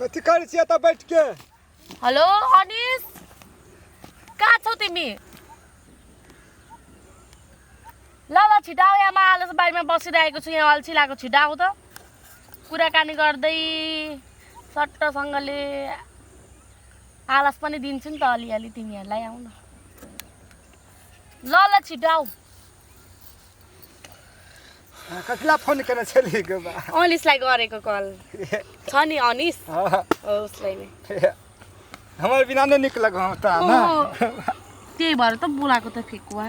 कति कर छियै त बैठ के हेलो अनिश कहाँ छौ तिमी ल छिटाऊ यहाँ आलस बारीमा बसिरहेको छु यहाँ अल्छी लागेको छिटाऊ त कुराकानी गर्दै सट्टसँगले आलस पनि दिन्छु नि त अलिअलि तिमीहरूलाई आऊ न ल छिटाऊ कसलाई फोन गर्न छेलेको बा अनिशलाई गरेको कल छ नि अनिश उसलाई नै हमर बिना नै निकल गयो त हैन त्यही भएर त बोलाको त फेकुवा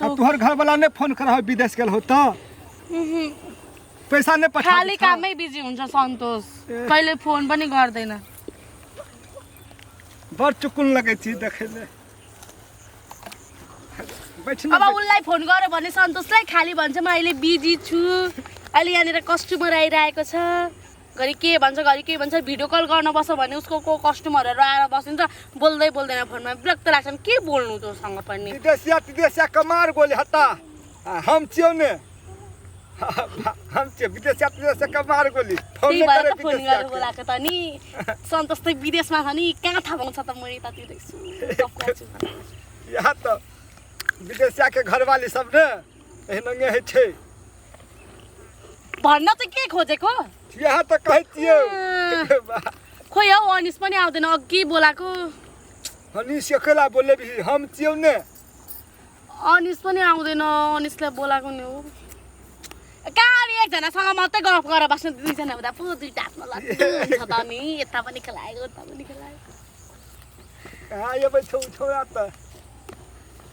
तोहर घर वाला ने फोन करा विदेश गेल हो त पैसा ने पठा खाली काममै बिजी हुन्छ सन्तोष कहिले फोन पनि गर्दैन बड चुकुन लगे छी देखेले अब उलाई फोन गर्यो भने सन्तोषलाई खाली भन्छ म अहिले बिजी छु अहिले यहाँनिर कस्टमर आइरहेको छ घरि के भन्छ भिडियो कल गर्न बस्छ भने उसको को कस्टमरहरू आएर बसिन्छ बोल्दै बोल्दैन फोनमा विरक्त लाग्छ के बोल्नु तँसँग पनि विदेशिया कमार गोली हटा हम छियौ ने हम छियौ विदेशिया कमार गोली फोन गरेर बोलाको त नि सन्तोष त विदेशमा छ नि कहाँ थाहा पाउँछ त म यतातिर छु यहाँ त विदेशिया के घरवाली सब ने एहनंगे है छे भन्न चाहिँ के खोजेको यहाँ त कहै छियौ खोइ हौ अनिश पनि आउँदैन अघि बोलाको अनिश एक्ला बोले हम छियौ ने अनिश पनि आउँदैन अनिशलाई बोलाको नि हो गाडी एकजनासँग मात्रै गफ गरेर बस्नु दुईजना हुँदा पो दुईटा हातमा लाग्छ त नि यता पनि खेलायो उता पनि खेलायो कहाँ यो बै छोरा त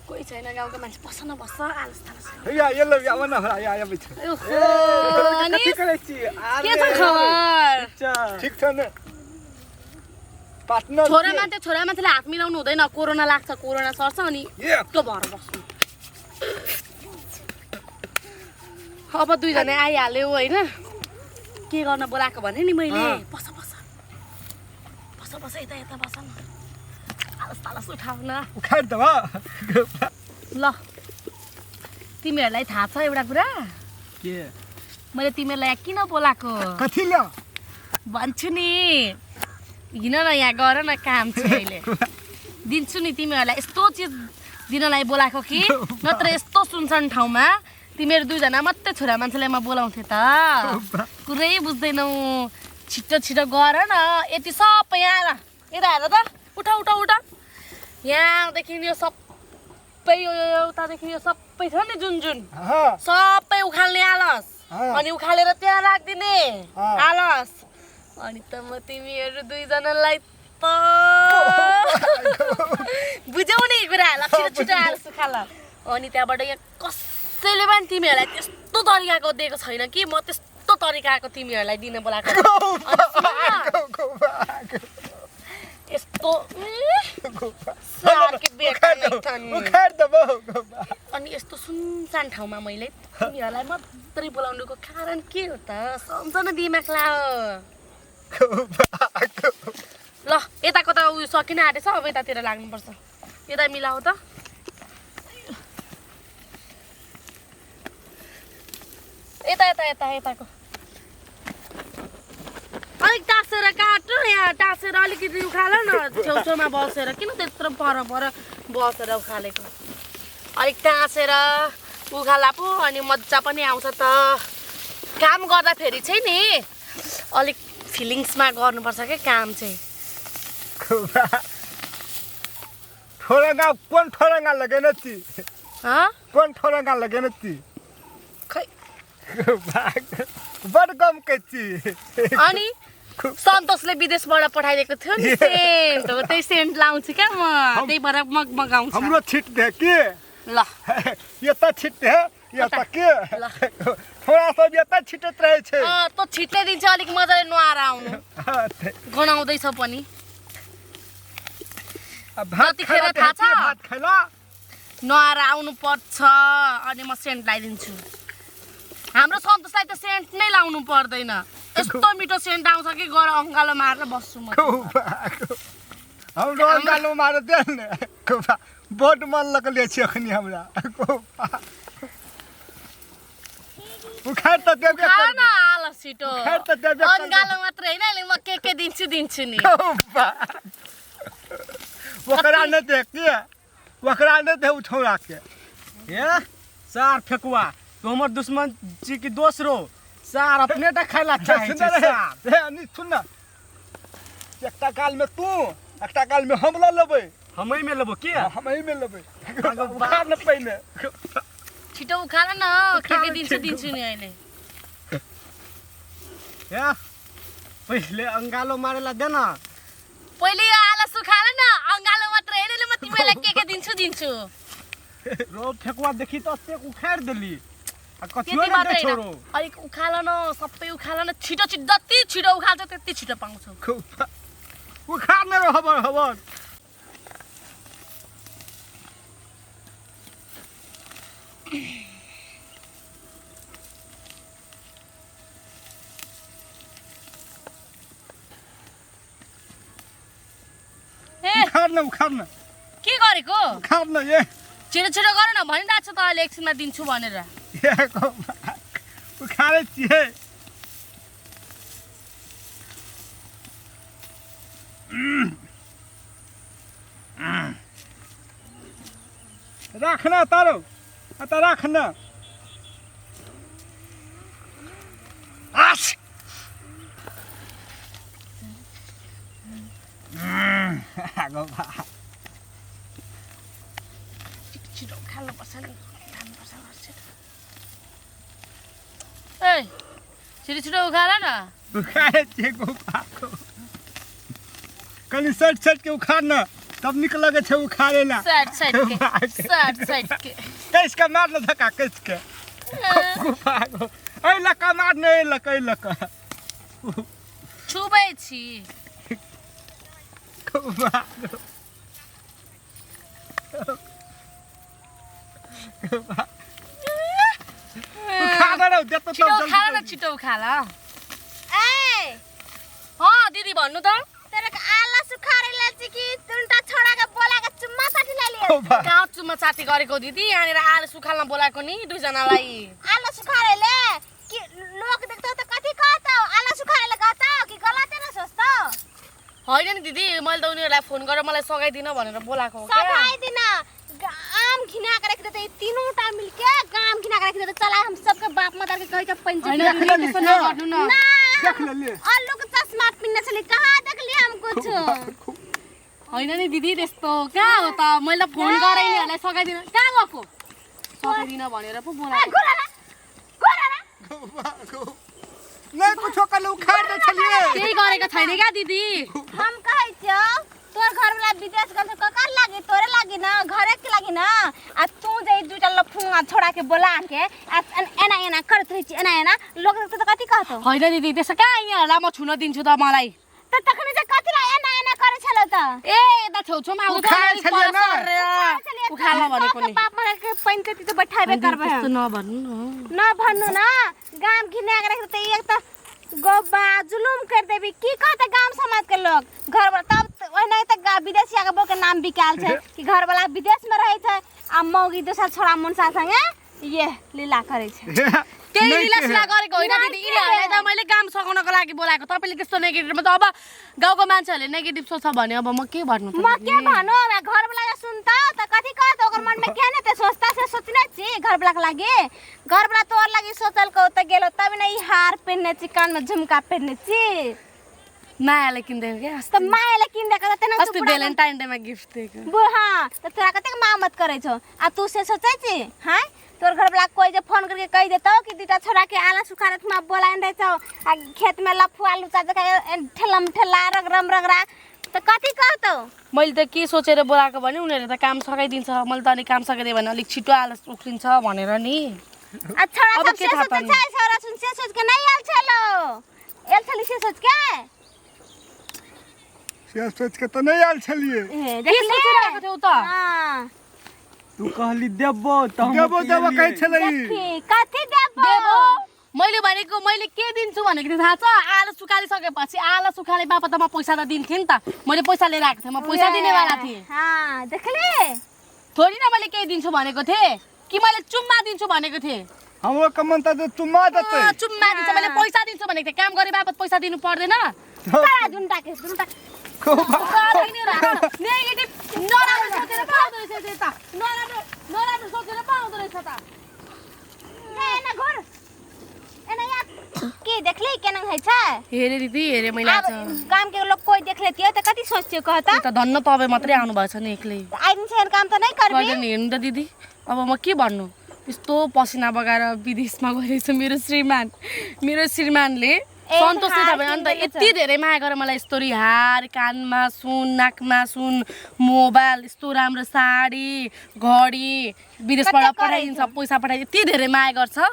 कोही छैन गाउँको मान्छे बस्छ न बस्छ आलस थाल्छ या येलो या वन हरा या बै छ अनि के छ खबर ठीक छ ने पार्टनर छोरा मान्छेले हात मिलाउनु हुँदैन कोरोना लाग्छ कोरोना सर्छ अनि त्यो भएर बस्नु अब दुईजना आइहाल्यो होइन के गर्न बोलाएको भने नि मैले बस यता बस न आलस उठाउन उखाड दब ल तिमीहरूलाई थाहा छ एउटा कुरा के मैले तिमीहरूलाई किन बोलाएको कथि ल्या भन्छु नि हिँड न यहाँ गर न काम छ अहिले दिन्छु नि तिमीहरूलाई यस्तो चिज दिनलाई बोलाएको कि नत्र यस्तो सुनसान ठाउँमा तिमीहरू दुईजना मात्रै छोरा मान्छेलाई म बोलाउँथे त कुरै बुझ्दैनौ छिटो गर न यति सबै यहाँ यता हेर त उठा यहाँदेखि यो सबै यो उतादेखि यो सबै छ नि जुन सबै उखाल्ने आलस अनि उखालेर त्यहाँ राखिदिने आलस अनि त म तिमीहरू दुईजनालाई त बुझाउने कुराहरूलाई छिटो आलस उखाल अनि त्यहाँबाट यहाँ कसैले पनि तिमीहरूलाई त्यस्तो तरिकाको दिएको छैन कि म त्यस्तो तरिकाको तिमीहरूलाई दिन बोलाएको यस्तो अनि यस्तो सुनसान ठाउँमा मैले तिमीहरूलाई मात्रै बोलाउनुको कारण के हो त सम्झन दिमाग ल यताको त उयो सकिन आँटेछ अब यतातिर लाग्नुपर्छ यता मिलाऊ त यताको अलिक टाँसेर काट यहाँ टाँसेर अलिकति उखाल न छेउछेउमा बसेर किन त्यत्रो पर बसेर उखालेको अलिक टाँसेर उखाला पो अनि मजा पनि आउँछ त काम गर्दाखेरि चाहिँ नि अलिक फिलिङ्समा गर्नुपर्छ क्या काम चाहिँ कौन ठोरंगा लगे न ती कौन ठोरंगा लगे न ती खै बड गम कैची अनि सन्तोषले विदेशबाट पठाइदिएको थियो नि सेन्ट हो त्यही सेन्ट लाउँछु क्या म त्यही भएर मगाउँछु हाम्रो छिट दे के ल यता छिट दे यता के थोडा सब यता छिटत रहेछ त छिटले दिन्छ अलिक मजाले नुहाएर आउनु गनाउँदैछ पनि जतिखेर थाहा छ भात खाइला नुहाएर आउनु पर्छ अनि म सेन्ट लगाइदिन्छु हाम्रो सन्तोषलाई त सेन्ट नै लाउनु पर्दैन यस्तो मिठो सेन्ट आउँछ कि गएर अङ्गालो मारेर बस्छु म हाम्रो अङ्गालो मारेर देन बहुत मन लगले छ अखनी हमरा उखाड त देबे खाना आलस छिटो उखाड त देबे कर अंगालो मात्र हैन अहिले म के दिन्छु नि ओकरा न दे के ओकरा न दे उठौरा के ए सार फेकुआ तू हमर दुश्मन जी की दोस्त रो सार अपने टा खाइला चाहे छै सार ए अनि सुन न एकटा काल में तू एकटा काल में हम ल लेबै हमई में लेबो के हमही में लेबै उखाड न पहिने छिटो उखाल न के दिन्छु नि अहिले ए पहिले अंगालो मारेला दे न पहिले यो आला सुखाल न अंगालो मात्र हैन म तिमीलाई के दिन्छु रो फेकुआ देखि त ते उखाड देली आ कथियो त्यति न मात्रै छोरो हैन अलिक उखाल न सबै उखाल न छिटो जति छिटो उखाल्छ त्यति छिटो पाउँछौ उखाड न हबर उखाड न के गरेको उखाड न ए छिटो गर न भनिरहेको छु त अहिले एकछिनमा दिन्छु भनेर उखाडे छिए राख्न तारो अत राख्न आस आगो भा छिटो खाल्नु पर्छ नि ए छिटो उखाल न उखाडे छिएको पाको कनी सट के उखाड न तब निक लगे छै उखाड़ेला साइड के कैस के मार न धक्का कैस के पाको ए लका मार न ए लका छुबै छी छिटो उखाल ए दिदी भन्नु त तेरो आला सुखारेला चाहिँ कि तुन्टा छोडाको बोलाको चुम्मा साथीलाई लियो गाउँ चुम्मा साथी गरेको दिदी यहाँनिर आलु सुखाल्न बोलाएको नि दुईजनालाई आला सुखारेले कि लोक देख्छौ त कति कहत आला सुखारेले कहत कि गलत न सोच्छ होइन नि दिदी मैले त उनीहरूलाई फोन गरेर मलाई सघाइदिन भनेर बोलाएको हो सघाइदिन गाम घिना के रख देते तीनों टा मिलके गाम घिना के रख देते चला हम सबके बाप माता के कहि के पंचायत त्यस्तो नगर्नु न देख ले अल्लू के चश्मा पिन्ने छले कहाँ देखली हम कुछ होइन नि दिदी त्यस्तो कहाँ हो त मैले फोन गरे निहरूलाई सघाइदिन कहाँ गएको सघाइदिन भनेर पो बोलाएको नहीं कुछ कर उखाड़ दे छलिए केही गरेको छैन क्या दिदी हम कहै छौ तोर घर वाला विदेश गल त ककर लागी तोरे लागी न घरे के लागी न आ तू जे दुटा लफुंगा छोड़ा के बोला के एना करत रहि छी एना लोग त कति कहतो होइन दिदी त्यसो कहाँ यहाँहरूलाई म छुन दिन्छु त मलाई त तखनी चाहिँ कतिलाई एना करे छलो त ए यता छेउछाउमा आउँछ उखाल्न भनेको नि बाप माता के पंचायती त बैठाबे करबे त्यस्तो नभन्नु न गाम घिना के रख त एक त गोबा जुलुम कर देबी की कहते गांव समाज के लोग घर वाला तब ओने त विदेशिया के बोल के नाम बिकाल छै कि घर वाला विदेश में रहे छै आ मौगी दोसर छोरा मुनसा संगे ये लीला करे छै त्यही लीला गरेको होइन दिदी यिनीहरूलाई त मैले काम सघाउनको लागि बोलाएको तपाईले त्यस्तो नेगेटिभ म त अब गाउँको मान्छेहरूले नेगेटिभ सोच्छ भने अब म के भन्नु म के भन्नु घर वाला सुन त कथि कहत ओकर मन में के न ते सोचता से सोचने छी घर वाला के लागि घर वाला तोर लागि सोचल को त गेलो तब न ई हार पहनने छी कान में झुमका पहनने छी मायाले किन्देको के त मायाले किन्देको त तेन अस्ति भ्यालेन्टाइन डेमा गिफ्ट दिएको बु हां त तोरा कते मामत करे छौ आ तू से सोचै छी हां तोर घर वाला कोई जे फोन करके कह देतो कि दुटा छोरा के आला सुखारत में बोलाइन रहै छौ आ खेत में लफुआ लुचा जका ठेलम ठेला रगरा त कथि कहतो मैले त के सोचेर बोलाएको भने उनीहरूले त काम सघाइदिन्छ मैले त अनि काम सघाइदिए भने अलिक छिटो आलस उक्लिन्छ भनेर नि आ छोरा सब से सोच छै छोरा सुन से सोच के नहीं आल छलो एल छली से सोच के त नहीं आल छलिए के सोचिरहेको थियौ त हां तू कहली देबो त हम देबो कहि छलै कथि देबो मैले भनेको मैले के दिन्छु भनेको थाहा छ आलु सुकालिसकेपछि आलु सुकाले बापत म पैसा त दिन्थे नि त मैले पैसा लिएर आएको थिएँ म पैसा दिने वाला थिएँ हां देखले थोडी न मैले के दिन्छु भनेको थिएँ कि मैले चुम्मा दिन्छु भनेको थिएँ हमरो के मन त चुम्मा देतै चुम्मा दिन्छ मैले पैसा दिन्छु भनेको थिएँ काम गरे बापत पैसा दिनु पर्दैन सारा जुन्टा के जुन्टा नेगेटिभ नराम्रो सोचेर पाउँदो रहेछ त्यता नराम्रो सोचेर पाउँदो रहेछ त एना घर एना या के देखले केना है छ हेरे दिदी हेरे मैले अब काम के लोग कोई देख लेती है त कति सोच्यो कहता त धन्न तबे मात्रै आउनु भएको छ नि एक्लै आइदिन छैन काम त नै करबे गर्दैन हेर्नु त दिदी अब म के भन्नु यस्तो पसिना बगाएर विदेशमा गएछ मेरो श्रीमानले सन्तोष नै थाहा अन्त यति धेरै माया गरेर मलाई यस्तो हार कानमा सुन नाकमा सुन मोबाइल यस्तो राम्रो साडी घडी विदेशबाट पठाइदिन्छ पैसा पठाइ यति धेरै माया गर्छ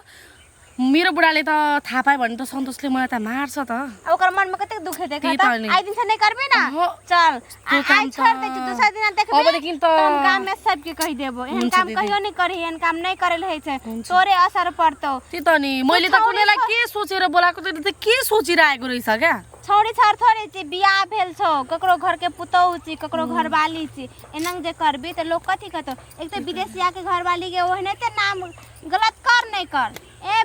मेरो बुढाले त थाहा पायो भने त सन्तोषले मलाई त मार्छ त अब ओकर मन में कते दुख है देखा आइदिन से नहीं करबे ना चल आज छोड़ दे दूसरा दिन देखबे अबदेखि त हम काम में सब के कहि देबो एहन काम कहियो नहीं करी एहन काम नहीं करे रहे छै तोरे असर पड़तो ती त नि मैले त कुनैलाई के सोचेर बोलाको त के सोचिरहेको रहेछ क्या छोड़ी छर थोड़े छि बियाह भेल छौ ककरो घर के पुतौ छि ककरो घरवाली छि एनंग जे करबी त लोग कथि कहतो एक त विदेशिया के घरवाली के ओहने त नाम गलत कर नहीं कर ए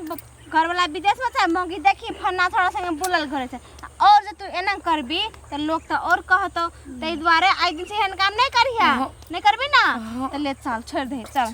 घरवाला विदेश में छ मंगी देखी फन्ना थोड़ा संगे बुलल घरे छ और जे तू एनंग करबी त लोग त और कहतो तै द्वारे आई दिन से एहन काम नहीं करिया नहीं करबी ना त ले चल छोड़ दे चल